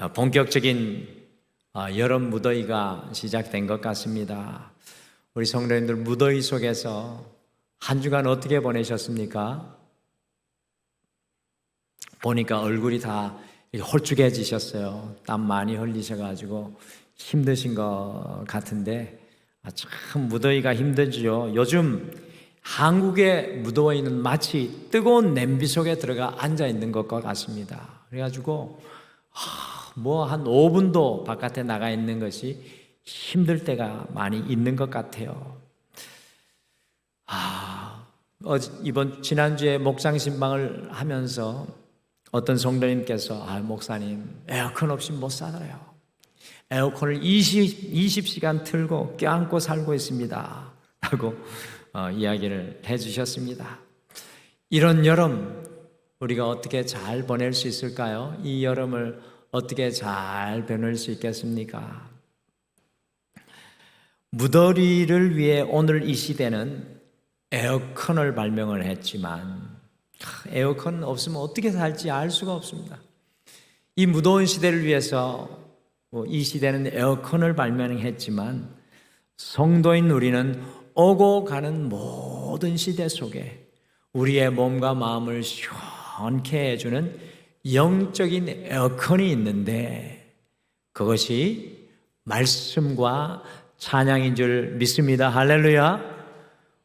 본격적인 여름 무더위가 시작된 것 같습니다. 우리 성도님들 무더위 속에서 한 주간 어떻게 보내셨습니까? 보니까 얼굴이 다 홀쭉해지셨어요. 땀 많이 흘리셔가지고 힘드신 것 같은데 참 무더위가 힘들죠. 요즘 한국의 무더위는 마치 뜨거운 냄비 속에 들어가 앉아 있는 것과 같습니다. 그래가지고 뭐 한 5분도 바깥에 나가 있는 것이 힘들 때가 많이 있는 것 같아요. 지난주에 목장 신방을 하면서 어떤 성도님께서 목사님 에어컨 없이 못 살아요. 에어컨을 20시간 틀고 껴안고 살고 있습니다 라고 이야기를 해주셨습니다. 이런 여름 우리가 어떻게 잘 보낼 수 있을까요? 이 여름을 어떻게 잘 보낼 수 있겠습니까? 무더위를 위해 오늘 이 시대는 에어컨을 발명을 했지만 에어컨 없으면 어떻게 살지 알 수가 없습니다. 이 무더운 시대를 위해서 이 시대는 에어컨을 발명했지만 성도인 우리는 오고 가는 모든 시대 속에 우리의 몸과 마음을 시원케 해주는 영적인 에어컨이 있는데 그것이 말씀과 찬양인 줄 믿습니다. 할렐루야.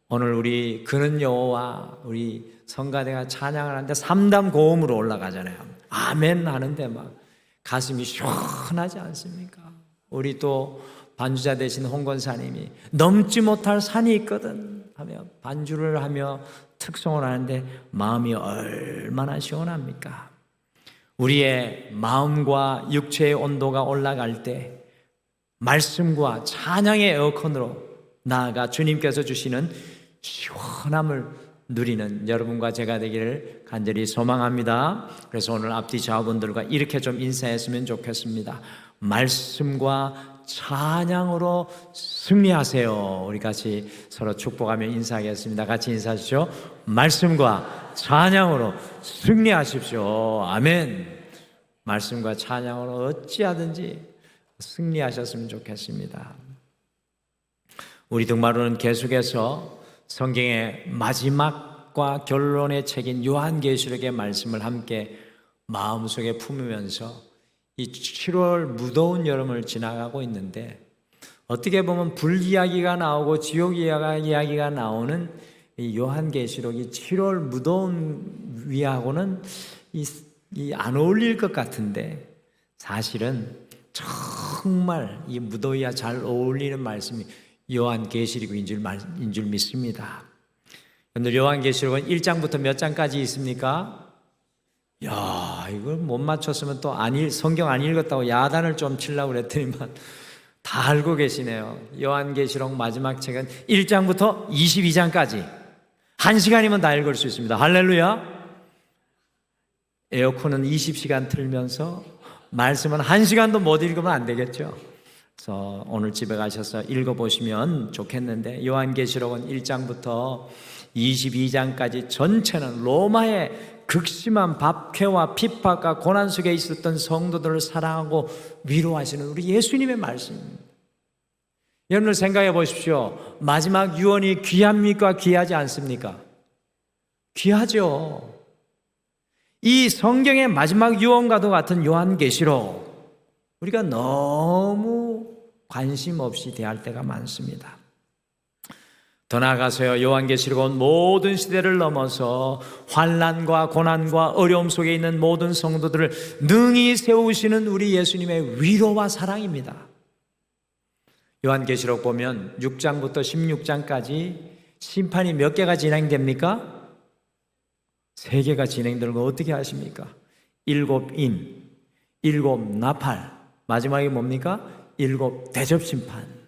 오늘 우리 그는 여호와 우리 성가대가 찬양을 하는데 3단 고음으로 올라가잖아요. 아멘 하는데 막 가슴이 시원하지 않습니까? 우리 또 반주자 되신 홍건사님이 넘지 못할 산이 있거든 하며 반주를 하며 특송을 하는데 마음이 얼마나 시원합니까? 우리의 마음과 육체의 온도가 올라갈 때 말씀과 찬양의 에어컨으로 나아가 주님께서 주시는 시원함을 누리는 여러분과 제가 되기를 간절히 소망합니다. 그래서 오늘 앞뒤 좌우분들과 이렇게 좀 인사했으면 좋겠습니다. 말씀과 찬양으로 승리하세요. 우리 같이 서로 축복하며 인사하겠습니다. 같이 인사하시죠. 말씀과 찬양으로 승리하십시오. 아멘. 말씀과 찬양으로 어찌하든지 승리하셨으면 좋겠습니다. 우리 등마루는 계속해서 성경의 마지막과 결론의 책인 요한계시록의 말씀을 함께 마음속에 품으면서 이 7월 무더운 여름을 지나가고 있는데 어떻게 보면 불이야기가 나오고 지옥 이야기가 나오는 이 요한계시록이 7월 무더운 위하고는 안 어울릴 것 같은데 사실은 정말 이 무더위와 잘 어울리는 말씀이 요한계시록인 줄 믿습니다. 오늘 요한계시록은 1장부터 몇 장까지 있습니까? 야, 이걸 못 맞췄으면 또 성경 안 읽었다고 야단을 좀 치려고 그랬더니만 다 알고 계시네요. 요한계시록 마지막 책은 1장부터 22장까지 1시간이면 다 읽을 수 있습니다. 할렐루야. 에어컨은 20시간 틀면서 말씀은 1시간도 못 읽으면 안 되겠죠. 그래서 오늘 집에 가셔서 읽어보시면 좋겠는데 요한계시록은 1장부터 22장까지 전체는 로마의 극심한 박해와 핍박과 고난 속에 있었던 성도들을 사랑하고 위로하시는 우리 예수님의 말씀입니다. 여러분 생각해 보십시오. 마지막 유언이 귀합니까? 귀하지 않습니까? 귀하죠. 이 성경의 마지막 유언과도 같은 요한계시록 우리가 너무 관심 없이 대할 때가 많습니다. 더 나아가서요, 요한계시록은 모든 시대를 넘어서 환난과 고난과 어려움 속에 있는 모든 성도들을 능히 세우시는 우리 예수님의 위로와 사랑입니다. 요한계시록 보면 6장부터 16장까지 심판이 몇 개가 진행됩니까? 3개가 진행되는 거 어떻게 아십니까? 7인, 7 나팔, 마지막이 뭡니까? 7 대접심판.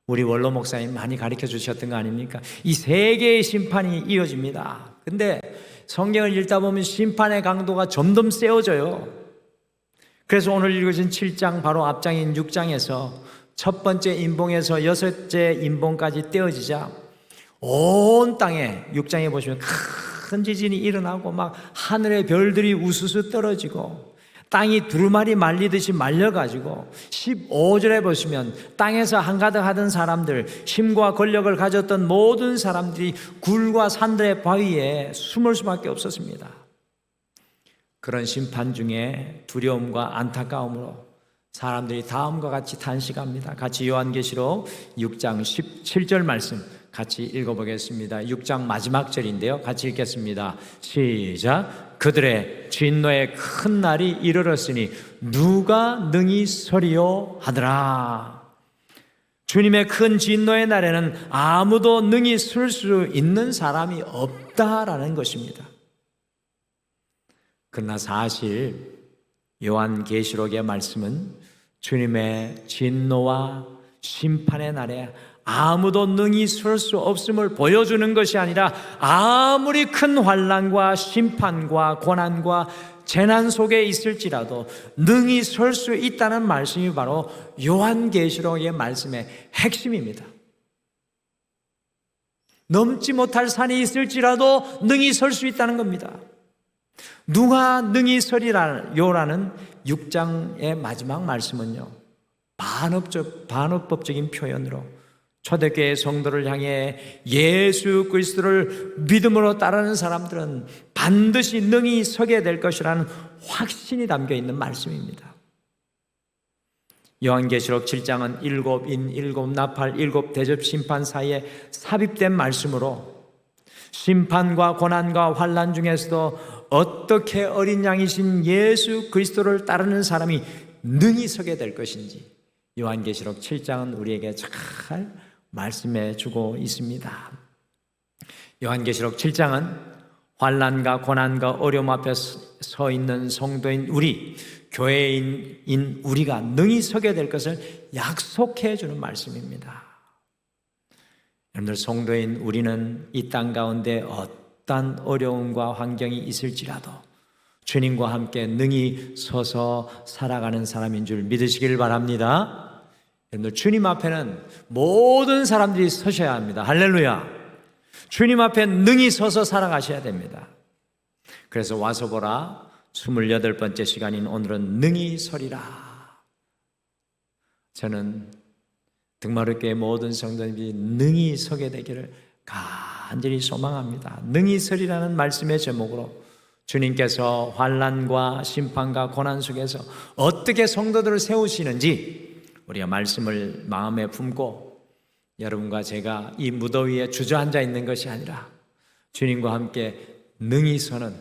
우리 원로 목사님 많이 가르쳐 주셨던 거 아닙니까? 이 3개의 심판이 이어집니다. 근데 성경을 읽다 보면 심판의 강도가 점점 세워져요. 그래서 오늘 읽으신 7장 바로 앞장인 6장에서 첫 번째 인봉에서 6째 인봉까지 떼어지자 온 땅에 6장에 보시면 큰 지진이 일어나고 막 하늘의 별들이 우수수 떨어지고 땅이 두루마리 말리듯이 말려가지고 15절에 보시면 땅에서 한가득 하던 사람들, 힘과 권력을 가졌던 모든 사람들이 굴과 산들의 바위에 숨을 수밖에 없었습니다. 그런 심판 중에 두려움과 안타까움으로 사람들이 다음과 같이 탄식합니다. 같이 요한계시록 6장 17절 말씀 같이 읽어보겠습니다. 6장 마지막 절인데요, 같이 읽겠습니다. 시작. 그들의 진노의 큰 날이 이르렀으니 누가 능히 서리요 하더라. 주님의 큰 진노의 날에는 아무도 능히 설 수 있는 사람이 없다라는 것입니다. 그러나 사실 요한계시록의 말씀은 주님의 진노와 심판의 날에 아무도 능히 설 수 없음을 보여주는 것이 아니라 아무리 큰 환난과 심판과 고난과 재난 속에 있을지라도 능히 설 수 있다는 말씀이 바로 요한계시록의 말씀의 핵심입니다. 넘지 못할 산이 있을지라도 능히 설 수 있다는 겁니다. 누가 능히 서리라요라는 6장의 마지막 말씀은요, 반어법적인 표현으로 초대교회 성도를 향해 예수 그리스도를 믿음으로 따르는 사람들은 반드시 능히 서게 될 것이라는 확신이 담겨 있는 말씀입니다. 요한계시록 7장은 일곱 인, 일곱 나팔, 일곱 대접 심판 사이에 삽입된 말씀으로 심판과 고난과 환난 중에서도 어떻게 어린 양이신 예수 그리스도를 따르는 사람이 능히 서게 될 것인지 요한계시록 7장은 우리에게 잘 말씀해 주고 있습니다. 요한계시록 7장은 환난과 고난과 어려움 앞에 서 있는 성도인 우리, 교회인 우리가 능히 서게 될 것을 약속해 주는 말씀입니다. 여러분들, 성도인 우리는 이 땅 가운데 어떤 어려움과 환경이 있을지라도 주님과 함께 능히 서서 살아가는 사람인 줄 믿으시길 바랍니다. 여러분들, 주님 앞에는 모든 사람들이 서셔야 합니다. 할렐루야. 주님 앞에 능히 서서 살아가셔야 됩니다. 그래서 와서 보라 28번째 시간인 오늘은 능히 서리라. 저는 등마루교회 모든 성도님이 능히 서게 되기를 간절히 소망합니다. 능히 서리라는 말씀의 제목으로 주님께서 환난과 심판과 고난 속에서 어떻게 성도들을 세우시는지 우리가 말씀을 마음에 품고 여러분과 제가 이 무더위에 주저앉아 있는 것이 아니라 주님과 함께 능히 서는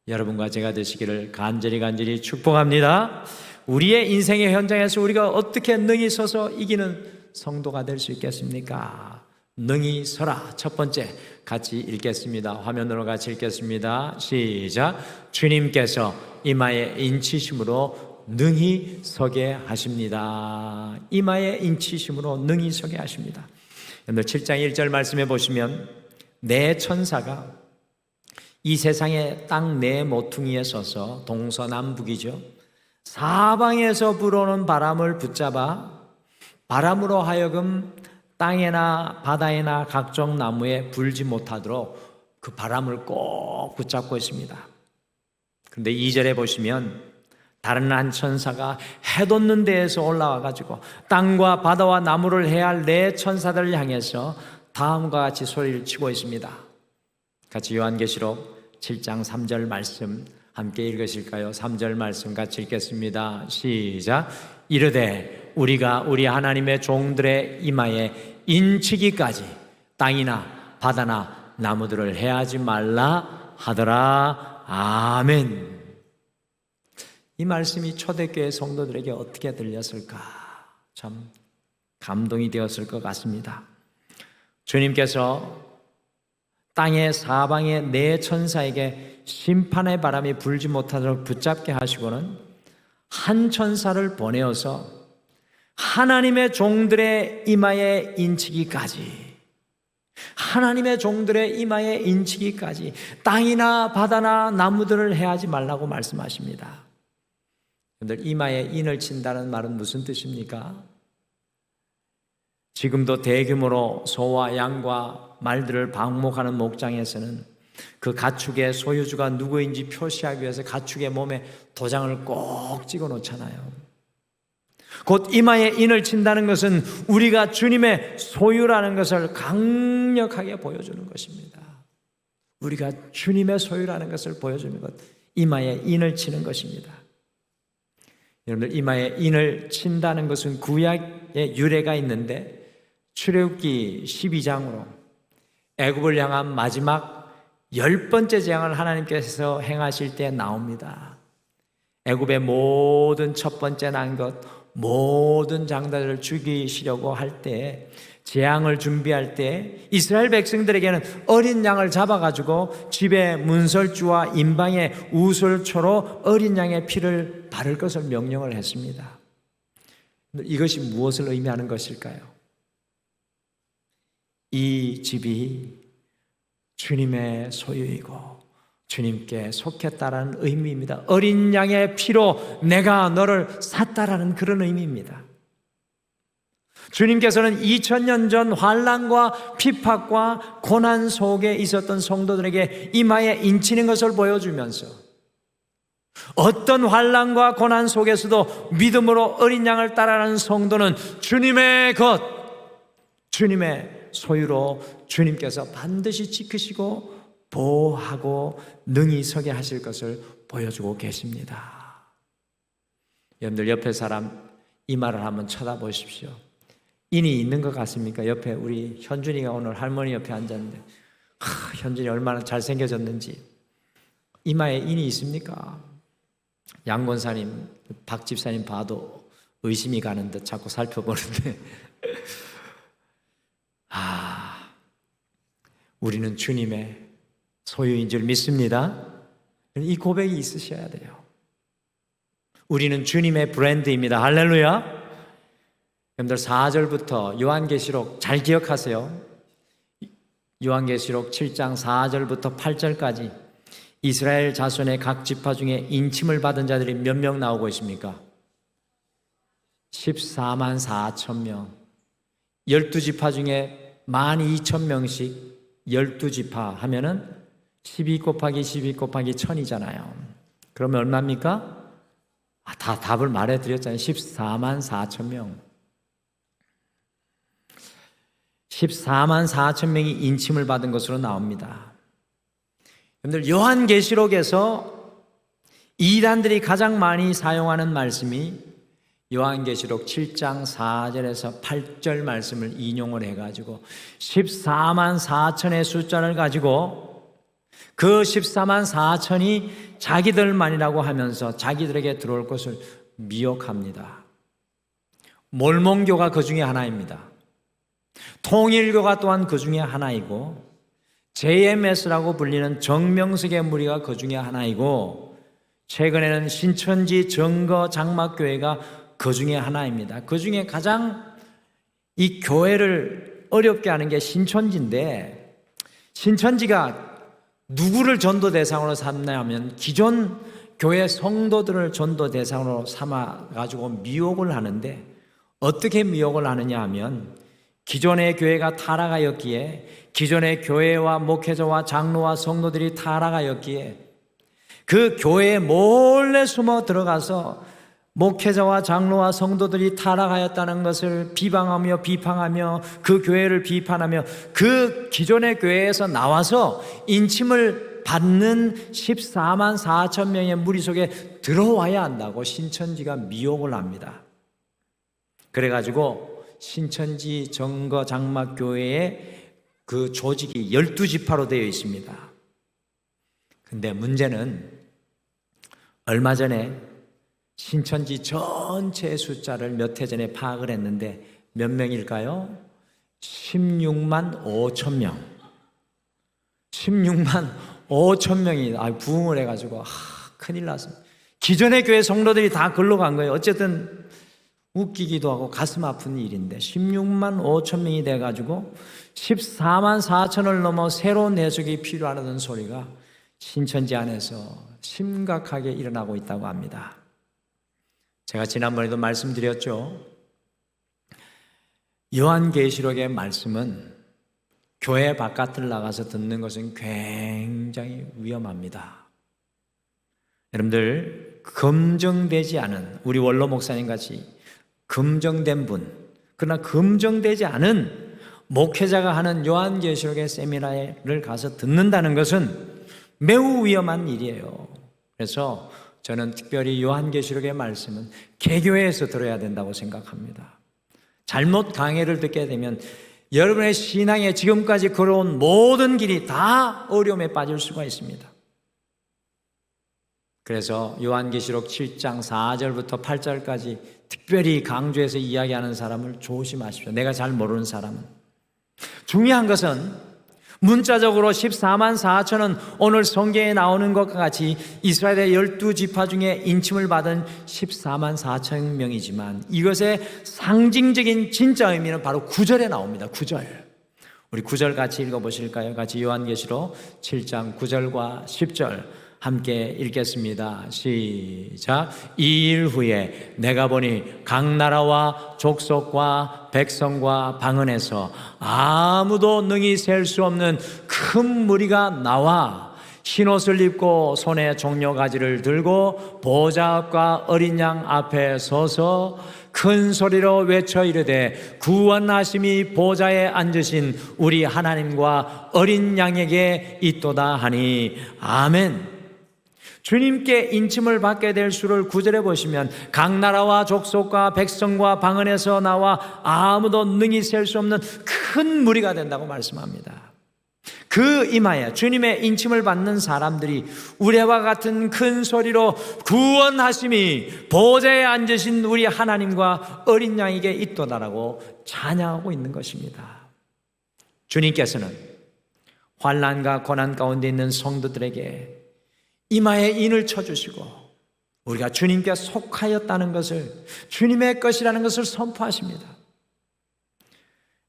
여러분과 제가 되시기를 간절히 축복합니다. 우리의 인생의 현장에서 우리가 어떻게 능히 서서 이기는 성도가 될 수 있겠습니까? 능히 서라. 첫 번째 같이 읽겠습니다. 화면으로 같이 읽겠습니다. 시작. 주님께서 이마에 인치심으로 능히 서게 하십니다. 이마에 인치심으로 능히 서게 하십니다. 7장 1절 말씀해 보시면 내 천사가 이 세상의 땅 네 모퉁이에 서서 동서남북이죠, 사방에서 불어오는 바람을 붙잡아 바람으로 하여금 땅에나 바다에나 각종 나무에 불지 못하도록 그 바람을 꼭 붙잡고 있습니다. 그런데 2절에 보시면 다른 한 천사가 해 돋는 데에서 올라와 가지고 땅과 바다와 나무를 해야 할 네 천사들을 향해서 다음과 같이 소리를 치고 있습니다. 같이 요한계시록 7장 3절 말씀 함께 읽으실까요? 3절 말씀 같이 읽겠습니다. 시작. 이르되 우리가 우리 하나님의 종들의 이마에 인치기까지 땅이나 바다나 나무들을 해하지 말라 하더라. 아멘. 이 말씀이 초대교회 성도들에게 어떻게 들렸을까? 참 감동이 되었을 것 같습니다. 주님께서 땅의 사방의 네 천사에게 심판의 바람이 불지 못하도록 붙잡게 하시고는 한 천사를 보내어서 하나님의 종들의 이마에 인치기까지, 하나님의 종들의 이마에 인치기까지 땅이나 바다나 나무들을 해하지 말라고 말씀하십니다. 여러분들, 이마에 인을 친다는 말은 무슨 뜻입니까? 지금도 대규모로 소와 양과 말들을 방목하는 목장에서는 그 가축의 소유주가 누구인지 표시하기 위해서 가축의 몸에 도장을 꼭 찍어 놓잖아요. 곧 이마에 인을 친다는 것은 우리가 주님의 소유라는 것을 강력하게 보여주는 것입니다. 우리가 주님의 소유라는 것을 보여주는 것, 이마에 인을 치는 것입니다. 여러분들, 이마에 인을 친다는 것은 구약의 유래가 있는데 출애굽기 12장으로 애굽을 향한 마지막 10번째 재앙을 하나님께서 행하실 때 나옵니다. 애굽의 모든 첫 번째 난 것, 모든 장자들을 죽이시려고 할 때, 재앙을 준비할 때 이스라엘 백성들에게는 어린 양을 잡아가지고 집의 문설주와 임방의 우슬초로 어린 양의 피를 바를 것을 명령을 했습니다. 이것이 무엇을 의미하는 것일까요? 이 집이 주님의 소유이고 주님께 속했다라는 의미입니다. 어린 양의 피로 내가 너를 샀다라는 그런 의미입니다. 주님께서는 2000년 전 환난과 핍박과 고난 속에 있었던 성도들에게 이마에 인치는 것을 보여주면서 어떤 환난과 고난 속에서도 믿음으로 어린 양을 따라가는 성도는 주님의 것, 주님의 소유로 주님께서 반드시 지키시고 보호하고 능히 서게 하실 것을 보여주고 계십니다. 여러분들, 옆에 사람 이마를 한번 쳐다보십시오. 인이 있는 것 같습니까? 옆에 우리 현준이가 오늘 할머니 옆에 앉았는데 현준이 얼마나 잘생겨졌는지. 이마에 인이 있습니까? 양 권사님, 박 집사님 봐도 의심이 가는 듯 자꾸 살펴보는데 우리는 주님의 소유인 줄 믿습니다. 이 고백이 있으셔야 돼요. 우리는 주님의 브랜드입니다. 할렐루야. 여러분들, 4절부터 요한계시록 잘 기억하세요. 요한계시록 7장 4절부터 8절까지 이스라엘 자손의 각 지파 중에 인침을 받은 자들이 몇 명 나오고 있습니까? 14만 4천 명. 12지파 중에 12,000명씩 12지파 하면은 12 곱하기 12 곱하기 1000이잖아요. 그러면 얼마입니까? 다 답을 말해드렸잖아요. 14만 4천 명. 14만 4천 명이 인침을 받은 것으로 나옵니다. 여러분들, 요한계시록에서 이단들이 가장 많이 사용하는 말씀이 요한계시록 7장 4절에서 8절 말씀을 인용을 해가지고 14만 4천의 숫자를 가지고 그 14만 4천이 자기들만이라고 하면서 자기들에게 들어올 것을 미혹합니다. 몰몬교가 그 중에 하나입니다. 통일교가 또한 그 중에 하나이고 JMS라고 불리는 정명석의 무리가 그 중에 하나이고 최근에는 신천지 정거 장막교회가 그 중에 하나입니다. 그 중에 가장 이 교회를 어렵게 하는 게 신천지인데, 신천지가 누구를 전도 대상으로 삼냐면 기존 교회 성도들을 전도 대상으로 삼아가지고 미혹을 하는데, 어떻게 미혹을 하느냐 하면 기존의 교회가 타락하였기에, 기존의 교회와 목회자와 장로와 성도들이 타락하였기에 그 교회에 몰래 숨어 들어가서 목회자와 장로와 성도들이 타락하였다는 것을 비방하며 비판하며 그 교회를 비판하며 그 기존의 교회에서 나와서 인침을 받는 14만 4천 명의 무리 속에 들어와야 한다고 신천지가 미혹을 합니다. 그래가지고 신천지 정거 장막교회의 그 조직이 12지파로 되어 있습니다. 근데 문제는 얼마 전에 신천지 전체 숫자를 몇 해 전에 파악을 했는데 몇 명일까요? 16만 5천 명. 16만 5천 명이 부흥을 해가지고 큰일 났습니다. 기존의 교회 성도들이 다 글로 간 거예요. 어쨌든 웃기기도 하고 가슴 아픈 일인데 16만 5천 명이 돼가지고 14만 4천을 넘어 새로운 해석이 필요하다는 소리가 신천지 안에서 심각하게 일어나고 있다고 합니다. 제가 지난번에도 말씀드렸죠. 요한계시록의 말씀은 교회 바깥을 나가서 듣는 것은 굉장히 위험합니다. 여러분들, 검증되지 않은, 우리 원로 목사님 같이 검증된 분, 그러나 검증되지 않은 목회자가 하는 요한계시록의 세미나를 가서 듣는다는 것은 매우 위험한 일이에요. 그래서 저는 특별히 요한계시록의 말씀은 개교회에서 들어야 된다고 생각합니다. 잘못 강해를 듣게 되면 여러분의 신앙에 지금까지 걸어온 모든 길이 다 어려움에 빠질 수가 있습니다. 그래서 요한계시록 7장 4절부터 8절까지 특별히 강조해서 이야기하는 사람을 조심하십시오. 내가 잘 모르는 사람은. 중요한 것은 문자적으로 14만 4천은 오늘 성경에 나오는 것과 같이 이스라엘의 12지파 중에 인침을 받은 14만 4천 명이지만 이것의 상징적인 진짜 의미는 바로 9절에 나옵니다. 9절. 우리 9절 같이 읽어보실까요? 같이 요한계시록 7장 9절과 10절 함께 읽겠습니다. 시작. 이 일 후에 내가 보니 각 나라와 족속과 백성과 방언에서 아무도 능히 셀 수 없는 큰 무리가 나와 흰옷을 입고 손에 종려가지를 들고 보좌 앞과 어린 양 앞에 서서 큰 소리로 외쳐 이르되 구원하심이 보좌에 앉으신 우리 하나님과 어린 양에게 있도다 하니 아멘. 주님께 인침을 받게 될 수를 9절에 보시면 각 나라와 족속과 백성과 방언에서 나와 아무도 능히 셀 수 없는 큰 무리가 된다고 말씀합니다. 그 이마에 주님의 인침을 받는 사람들이 우레와 같은 큰 소리로 구원하심이 보좌에 앉으신 우리 하나님과 어린 양에게 있도다라고 찬양하고 있는 것입니다. 주님께서는 환난과 고난 가운데 있는 성도들에게 이마에 인을 쳐주시고 우리가 주님께 속하였다는 것을, 주님의 것이라는 것을 선포하십니다.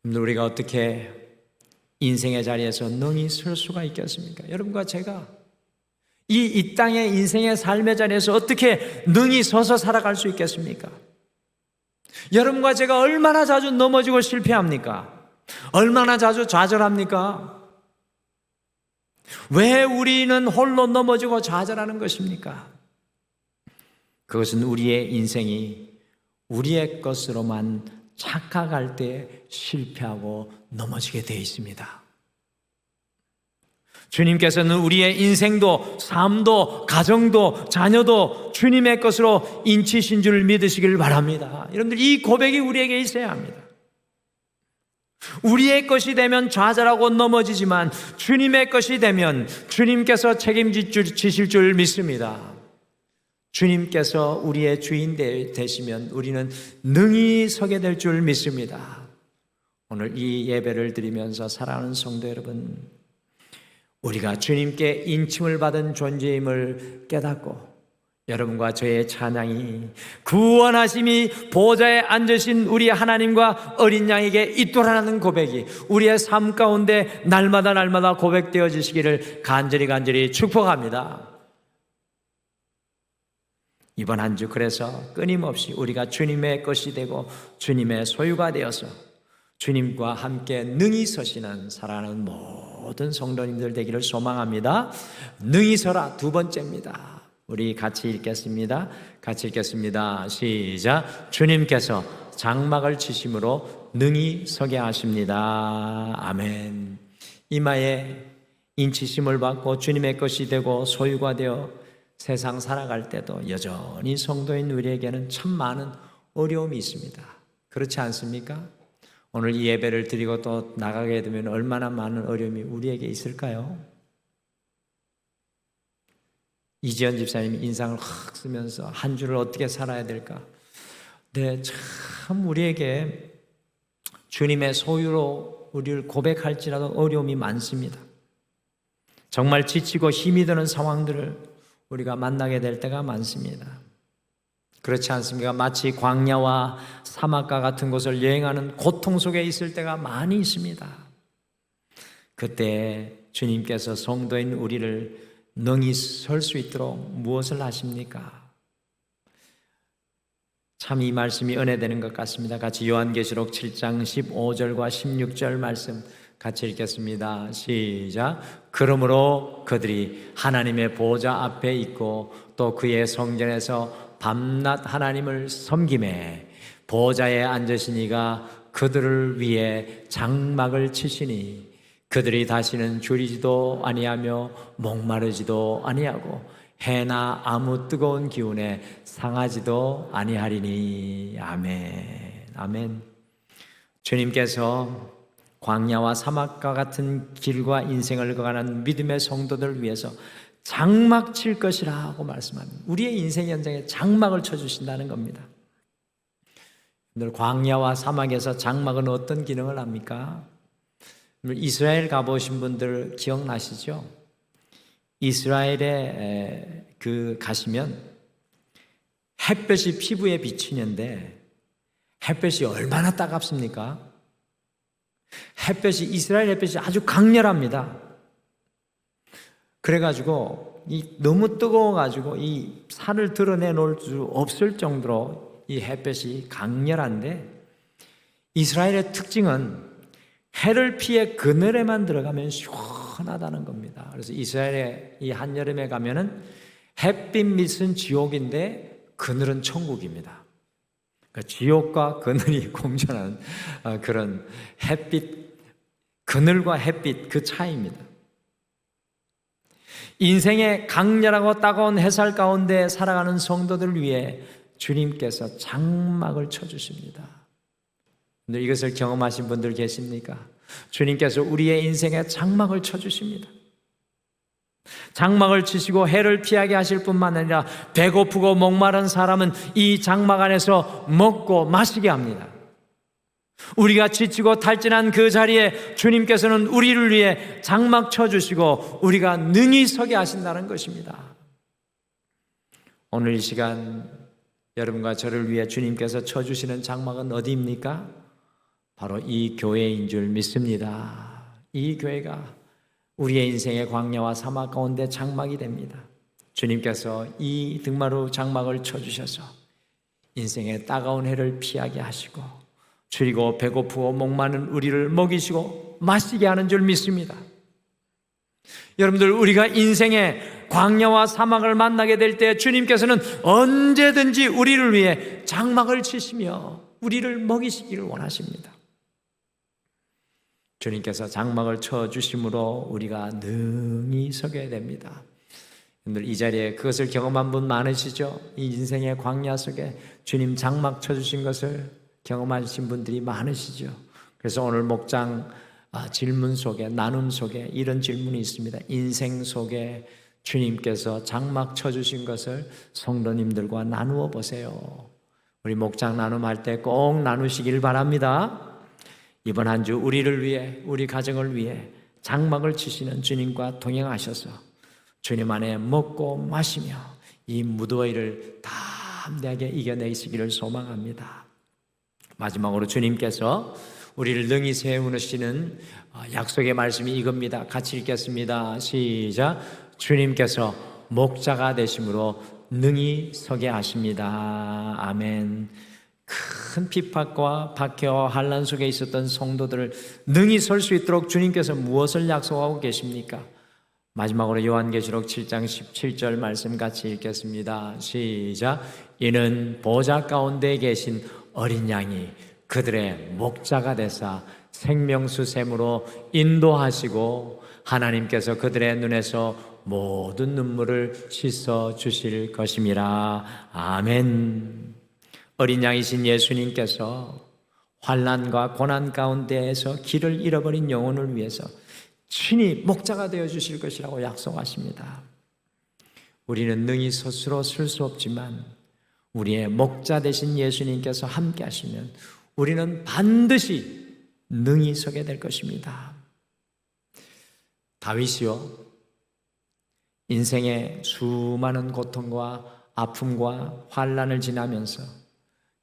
우리가 어떻게 인생의 자리에서 능히 설 수가 있겠습니까? 여러분과 제가 이 땅의 인생의 삶의 자리에서 어떻게 능히 서서 살아갈 수 있겠습니까? 여러분과 제가 얼마나 자주 넘어지고 실패합니까? 얼마나 자주 좌절합니까? 왜 우리는 홀로 넘어지고 좌절하는 것입니까? 그것은 우리의 인생이 우리의 것으로만 착각할 때 실패하고 넘어지게 되어 있습니다. 주님께서는 우리의 인생도 삶도 가정도 자녀도 주님의 것으로 인치신 줄 믿으시길 바랍니다. 여러분들, 이 고백이 우리에게 있어야 합니다. 우리의 것이 되면 좌절하고 넘어지지만 주님의 것이 되면 주님께서 책임지실 줄 믿습니다. 주님께서 우리의 주인 되시면 우리는 능히 서게 될 줄 믿습니다. 오늘 이 예배를 드리면서 사랑하는 성도 여러분, 우리가 주님께 인침을 받은 존재임을 깨닫고 여러분과 저의 찬양이 구원하심이 보좌에 앉으신 우리 하나님과 어린 양에게 있도라는 고백이 우리의 삶 가운데 날마다 고백되어지시기를 간절히 축복합니다. 이번 한 주 그래서 끊임없이 우리가 주님의 것이 되고 주님의 소유가 되어서 주님과 함께 능히 서시는 사랑하는 모든 성도님들 되기를 소망합니다. 능히 서라, 두 번째입니다. 우리 같이 읽겠습니다. 시작. 주님께서 장막을 치심으로 능히 서게 하십니다. 아멘. 이마에 인치심을 받고 주님의 것이 되고 소유가 되어 세상 살아갈 때도 여전히 성도인 우리에게는 참 많은 어려움이 있습니다. 그렇지 않습니까? 오늘 이 예배를 드리고 또 나가게 되면 얼마나 많은 어려움이 우리에게 있을까요? 이지연 집사님이 인상을 확 쓰면서 한 주를 어떻게 살아야 될까? 네, 참 우리에게 주님의 소유로 우리를 고백할지라도 어려움이 많습니다. 정말 지치고 힘이 드는 상황들을 우리가 만나게 될 때가 많습니다. 그렇지 않습니까? 마치 광야와 사막과 같은 곳을 여행하는 고통 속에 있을 때가 많이 있습니다. 그때 주님께서 성도인 우리를 능히 설 수 있도록 무엇을 하십니까? 참 이 말씀이 은혜되는 것 같습니다. 같이 요한계시록 7장 15절과 16절 말씀 같이 읽겠습니다. 시작. 그러므로 그들이 하나님의 보좌 앞에 있고 또 그의 성전에서 밤낮 하나님을 섬기매 보좌에 앉으신 이가 그들을 위해 장막을 치시니 그들이 다시는 졸리지도 아니하며 목마르지도 아니하고 해나 아무 뜨거운 기운에 상하지도 아니하리니. 아멘. 아멘. 주님께서 광야와 사막과 같은 길과 인생을 걸어가는 믿음의 성도들을 위해서 장막 칠 것이라고 말씀합니다. 우리의 인생 현장에 장막을 쳐주신다는 겁니다. 광야와 사막에서 장막은 어떤 기능을 합니까? 이스라엘 가보신 분들 기억나시죠? 이스라엘에 가시면 햇볕이 피부에 비치는데 햇볕이 얼마나 따갑습니까? 이스라엘 햇볕이 아주 강렬합니다. 그래가지고 너무 뜨거워가지고 이 살을 드러내 놓을 수 없을 정도로 이 햇볕이 강렬한데, 이스라엘의 특징은 해를 피해 그늘에만 들어가면 시원하다는 겁니다. 그래서 이스라엘의 이 한여름에 가면은 햇빛 밑은 지옥인데 그늘은 천국입니다. 그러니까 지옥과 그늘이 공존하는 그런 그늘과 햇빛 그 차이입니다. 인생의 강렬하고 따가운 햇살 가운데 살아가는 성도들을 위해 주님께서 장막을 쳐주십니다. 이것을 경험하신 분들 계십니까? 주님께서 우리의 인생에 장막을 쳐주십니다. 장막을 치시고 해를 피하게 하실 뿐만 아니라 배고프고 목마른 사람은 이 장막 안에서 먹고 마시게 합니다. 우리가 지치고 탈진한 그 자리에 주님께서는 우리를 위해 장막 쳐주시고 우리가 능히 서게 하신다는 것입니다. 오늘 이 시간 여러분과 저를 위해 주님께서 쳐주시는 장막은 어디입니까? 바로 이 교회인 줄 믿습니다. 이 교회가 우리의 인생의 광야와 사막 가운데 장막이 됩니다. 주님께서 이 등마루 장막을 쳐주셔서 인생의 따가운 해를 피하게 하시고 줄이고 배고프고 목마른 우리를 먹이시고 마시게 하는 줄 믿습니다. 여러분들, 우리가 인생의 광야와 사막을 만나게 될 때 주님께서는 언제든지 우리를 위해 장막을 치시며 우리를 먹이시기를 원하십니다. 주님께서 장막을 쳐주심으로 우리가 능히 서게 됩니다. 여러분들, 이 자리에 그것을 경험한 분 많으시죠? 이 인생의 광야 속에 주님 장막 쳐주신 것을 경험하신 분들이 많으시죠? 그래서 오늘 목장 질문 속에, 나눔 속에 이런 질문이 있습니다. 인생 속에 주님께서 장막 쳐주신 것을 성도님들과 나누어 보세요. 우리 목장 나눔할 때 꼭 나누시길 바랍니다. 이번 한 주 우리를 위해, 우리 가정을 위해 장막을 치시는 주님과 동행하셔서 주님 안에 먹고 마시며 이 무더위를 담대하게 이겨내시기를 소망합니다. 마지막으로 주님께서 우리를 능히 세우시는 약속의 말씀이 이겁니다. 같이 읽겠습니다. 시작. 주님께서 목자가 되심으로 능히 서게 하십니다. 아멘. 큰 핍박과 박해와 환난 속에 있었던 성도들을 능히 설 수 있도록 주님께서 무엇을 약속하고 계십니까? 마지막으로 요한계시록 7장 17절 말씀 같이 읽겠습니다. 시작. 이는 보좌 가운데 계신 어린 양이 그들의 목자가 되사 생명수 샘으로 인도하시고 하나님께서 그들의 눈에서 모든 눈물을 씻어 주실 것임이라. 아멘. 어린 양이신 예수님께서 환난과 고난 가운데에서 길을 잃어버린 영혼을 위해서 친히 목자가 되어 주실 것이라고 약속하십니다. 우리는 능히 스스로 쓸 수 없지만 우리의 목자 되신 예수님께서 함께 하시면 우리는 반드시 능히 서게 될 것입니다. 다윗이요, 인생의 수많은 고통과 아픔과 환난을 지나면서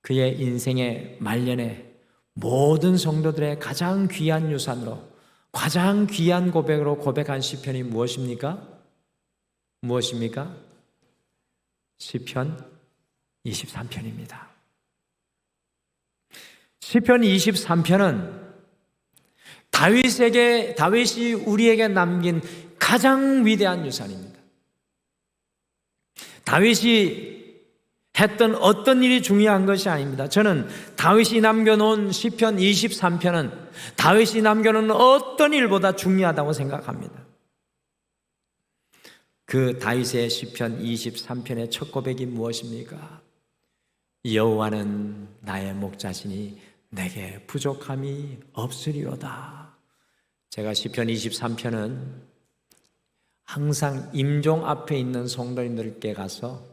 그의 인생의 말년에 모든 성도들의 가장 귀한 유산으로, 가장 귀한 고백으로 고백한 시편이 무엇입니까? 무엇입니까? 시편 23편입니다. 시편 23편은 다윗이 우리에게 남긴 가장 위대한 유산입니다. 다윗이 했던 어떤 일이 중요한 것이 아닙니다. 저는 다윗이 남겨놓은 시편 23편은 다윗이 남겨놓은 어떤 일보다 중요하다고 생각합니다. 그 다윗의 시편 23편의 첫 고백이 무엇입니까? 여호와는 나의 목자시니 내게 부족함이 없으리로다. 제가 시편 23편은 항상 임종 앞에 있는 성도님들께 가서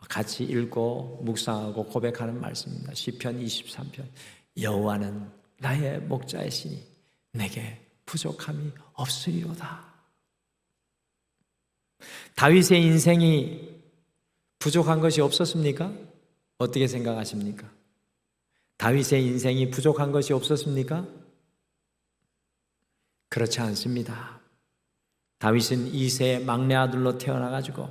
같이 읽고 묵상하고 고백하는 말씀입니다. 시편 23편. 여호와는 나의 목자이시니 내게 부족함이 없으리로다. 다윗의 인생이 부족한 것이 없었습니까? 어떻게 생각하십니까? 다윗의 인생이 부족한 것이 없었습니까? 그렇지 않습니다. 다윗은 이세의 막내 아들로 태어나가지고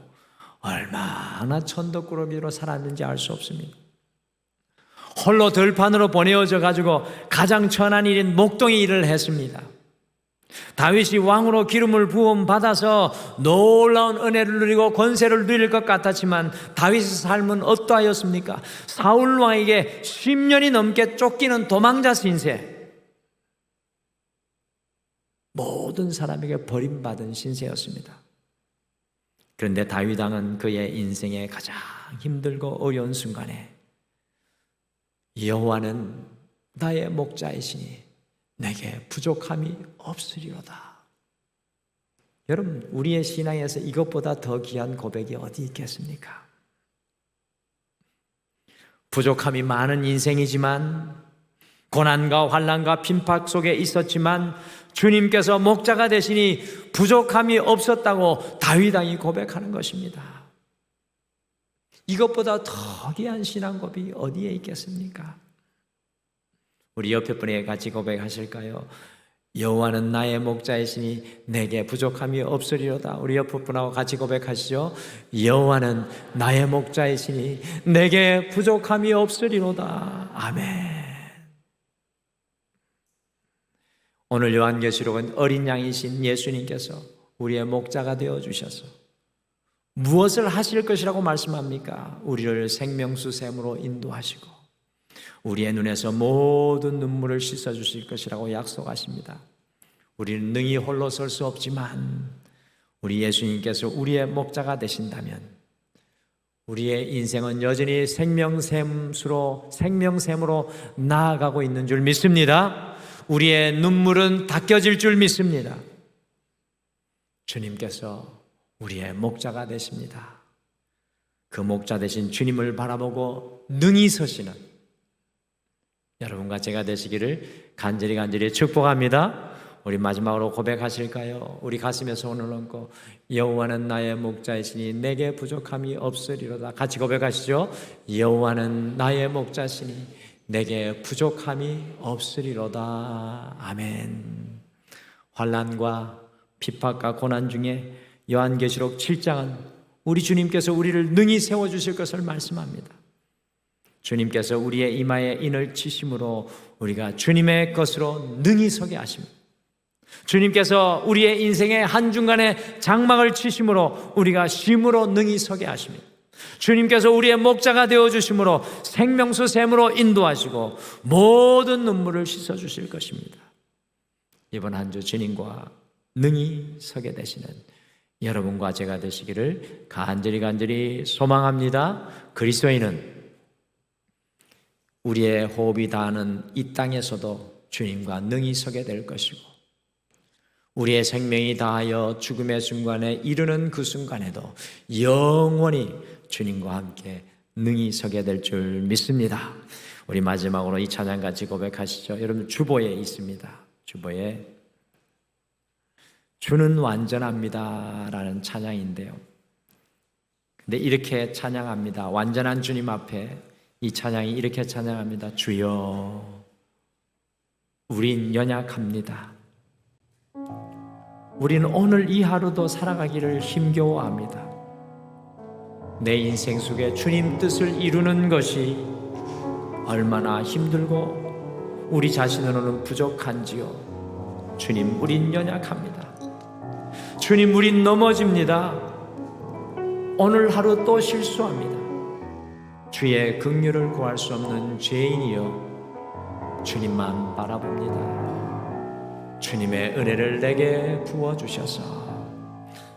얼마나 천덕꾸러기로 살았는지 알 수 없습니다. 홀로 들판으로 보내어져 가지고 가장 천한 일인 목동의 일을 했습니다. 다윗이 왕으로 기름을 부음 받아서 놀라운 은혜를 누리고 권세를 누릴 것 같았지만 다윗의 삶은 어떠하였습니까? 사울 왕에게 10년이 넘게 쫓기는 도망자 신세, 모든 사람에게 버림받은 신세였습니다. 그런데 다윗 왕은 그의 인생의 가장 힘들고 어려운 순간에 여호와는 나의 목자이시니 내게 부족함이 없으리로다. 여러분, 우리의 신앙에서 이것보다 더 귀한 고백이 어디 있겠습니까? 부족함이 많은 인생이지만, 고난과 환난과 핍박 속에 있었지만 주님께서 목자가 되시니 부족함이 없었다고 다윗 왕이 고백하는 것입니다. 이것보다 더 귀한 신앙 고백이 어디에 있겠습니까? 우리 옆에 분에게 같이 고백하실까요? 여호와는 나의 목자이시니 내게 부족함이 없으리로다. 우리 옆에 분하고 같이 고백하시죠. 여호와는 나의 목자이시니 내게 부족함이 없으리로다. 아멘. 오늘 요한계시록은 어린 양이신 예수님께서 우리의 목자가 되어주셔서 무엇을 하실 것이라고 말씀합니까? 우리를 생명수 샘으로 인도하시고 우리의 눈에서 모든 눈물을 씻어주실 것이라고 약속하십니다. 우리는 능히 홀로 설 수 없지만 우리 예수님께서 우리의 목자가 되신다면 우리의 인생은 여전히 생명샘으로 나아가고 있는 줄 믿습니다. 우리의 눈물은 닦여질 줄 믿습니다. 주님께서 우리의 목자가 되십니다. 그 목자 되신 주님을 바라보고 능히 서시는 여러분과 제가 되시기를 간절히 축복합니다. 우리 마지막으로 고백하실까요? 우리 가슴에 손을 얹고 여호와는 나의 목자이시니 내게 부족함이 없으리로다. 같이 고백하시죠. 여호와는 나의 목자시니 내게 부족함이 없으리로다. 아멘. 환난과 핍박과 고난 중에 요한계시록 7장은 우리 주님께서 우리를 능히 세워주실 것을 말씀합니다. 주님께서 우리의 이마에 인을 치심으로 우리가 주님의 것으로 능히 서게 하십니다. 주님께서 우리의 인생의 한중간에 장막을 치심으로 우리가 쉼으로 능히 서게 하십니다. 주님께서 우리의 목자가 되어주심으로 생명수 샘으로 인도하시고 모든 눈물을 씻어주실 것입니다. 이번 한 주 주님과 능히 서게 되시는 여러분과 제가 되시기를 간절히 소망합니다. 그리스도인은 우리의 호흡이 닿는 이 땅에서도 주님과 능히 서게 될 것이고 우리의 생명이 다하여 죽음의 순간에 이르는 그 순간에도 영원히 주님과 함께 능히 서게 될 줄 믿습니다. 우리 마지막으로 이 찬양 같이 고백하시죠. 여러분 주보에 있습니다. 주보에 주는 완전합니다 라는 찬양인데요, 근데 이렇게 찬양합니다. 완전한 주님 앞에 이 찬양이 이렇게 찬양합니다. 주여 우린 연약합니다. 우리는 오늘 이 하루도 살아가기를 힘겨워합니다. 내 인생 속에 주님 뜻을 이루는 것이 얼마나 힘들고 우리 자신으로는 부족한지요. 주님, 우린 연약합니다. 주님, 우린 넘어집니다. 오늘 하루 또 실수합니다. 주의 긍휼을 구할 수 없는 죄인이여 주님만 바라봅니다. 주님의 은혜를 내게 부어주셔서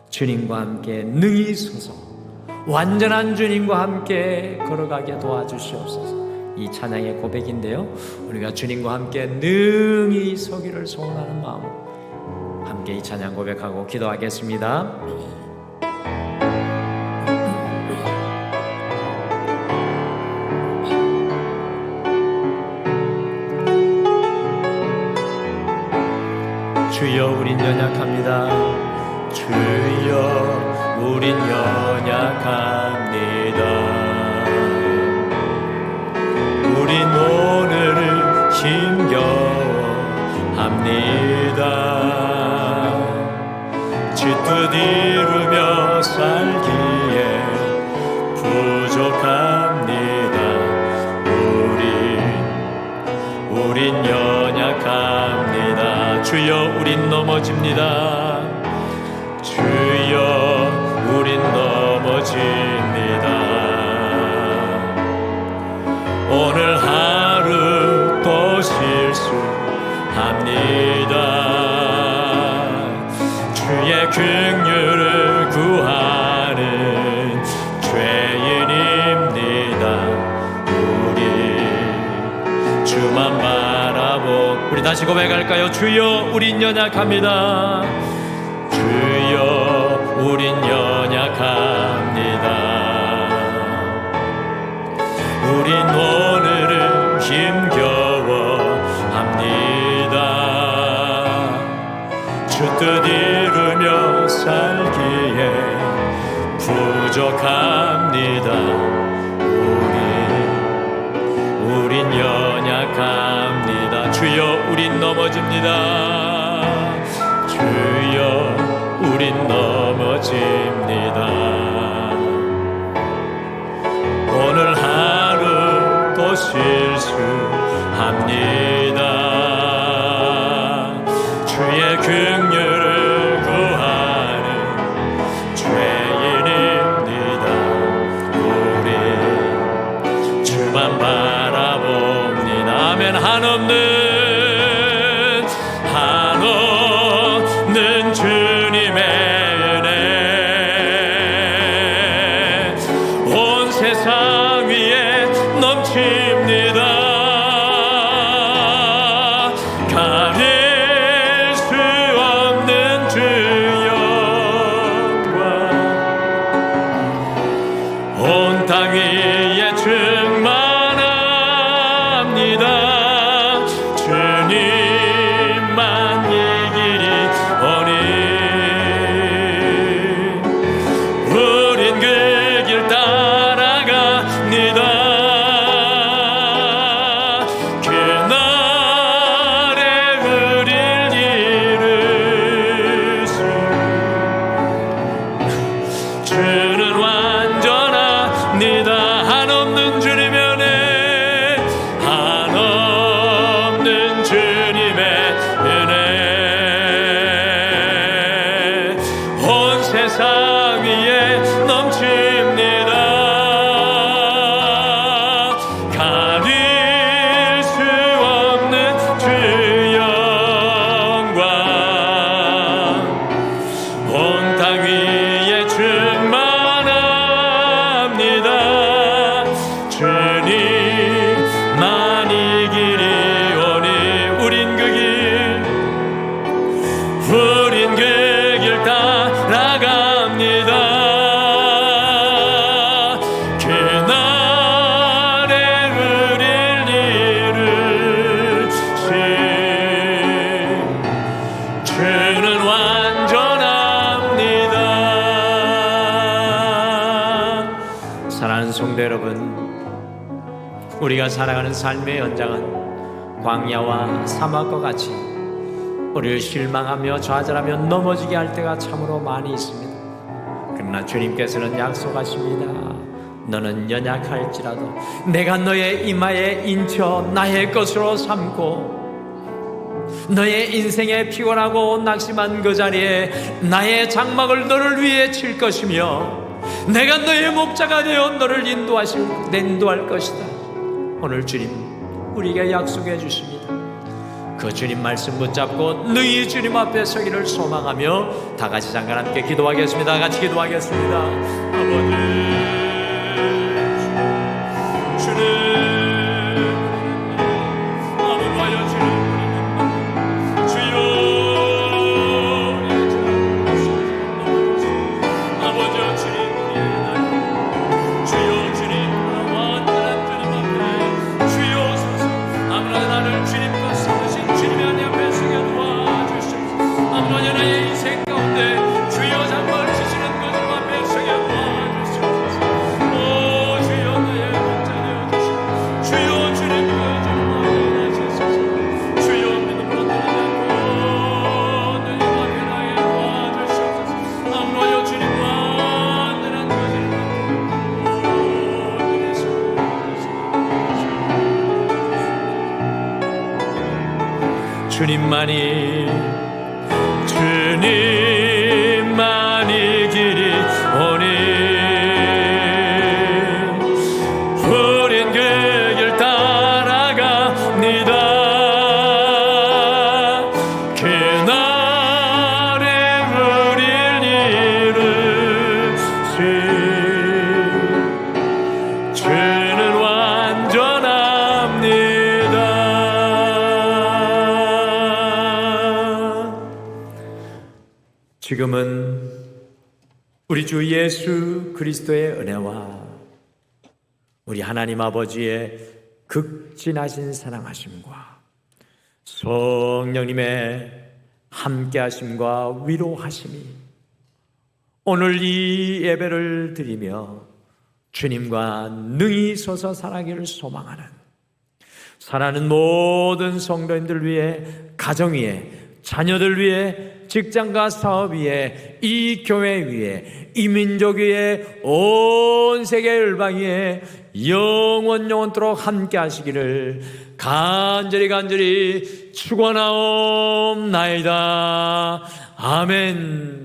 주님과 함께 능히 서서 완전한 주님과 함께 걸어가게 도와주시옵소서. 이 찬양의 고백인데요, 우리가 주님과 함께 능히 서기를 소원하는 마음 함께 이 찬양 고백하고 기도하겠습니다. 주여, 우린 연약합니다. 주여, 우린 연약합니다. 우린 오늘을 힘겨워합니다. 쥐뜻 이루며 살기에 부족합니다. 우린 연약합니다. 주여, 우린 넘어집니다. 주여, 우린 넘어집니다. 오늘 하루 또 실수합니다. 주의 긍휼을 구하는 죄인입니다. 우리 주만 바라보. 우리 다시 고백할까요? 주여, 우린 연약합니다. 주여, 우린 연약합니다. 우린 오늘은 힘겨워합니다. 주 뜻 이루며 살기에 부족합니다. 우린 연약합니다. 주여, 우린 넘어집니다. 주여, 우린 넘어집니다. 오늘 하루 또 실수합니다. 주의 긍휼을 구하는 죄인입니다. 우리 주만 바라봅니다. 아멘. 한없는 주님의 은혜 온 세상 위에 넘칩니다. 가릴 수 없는 주 영광 온 땅 위에 충만합니다. 주님만 이기리오니 우린 그 길 따라갑니다. 그날에 우릴 이루시 주는 완전합니다. 한없는 주님의 은혜, 한없는 주님의 은혜 온 세상 위에 넘칩니다. 가릴 수 없는 주 영광 온 땅 위에 충만합니다. 주님만 이기리오니 우린 그 길 따라갑니다. 그날에 우릴 이루시 주는 완전합니다. 사랑하는 성도 여러분, 우리가 살아가는 삶의 연장은 광야와 사막과 같이 우리를 실망하며 좌절하며 넘어지게 할 때가 참으로 많이 있습니다. 그러나 주님께서는 약속하십니다. 너는 연약할지라도 내가 너의 이마에 인쳐 나의 것으로 삼고 너의 인생에 피곤하고 낙심한 그 자리에 나의 장막을 너를 위해 칠 것이며 내가 너의 목자가 되어 너를 인도할 것이다. 오늘 주님 우리에게 약속해 주십니다. 그 주님 말씀 붙잡고 너희 주님 앞에 서기를 소망하며 다 같이 잠깐 함께 기도하겠습니다. 다 같이 기도하겠습니다. 아버지 주님 주님만이 길이 오니 우린 그 길 따라갑니다. 그날에 우릴 이루시 주는 완전합니다. 지금은 우리 주 예수 그리스도의 은혜와 우리 하나님 아버지의 극진하신 사랑하심과 성령님의 함께하심과 위로하심이 오늘 이 예배를 드리며 주님과 능히 서서 살아가기를 소망하는 사랑하는 모든 성도님들 위해, 가정 위에, 자녀들 위해, 직장과 사업 위에, 이 교회 위에, 이 민족 위에, 온 세계 열방 위에 영원토록 함께 하시기를 간절히 축원하옵나이다. 아멘.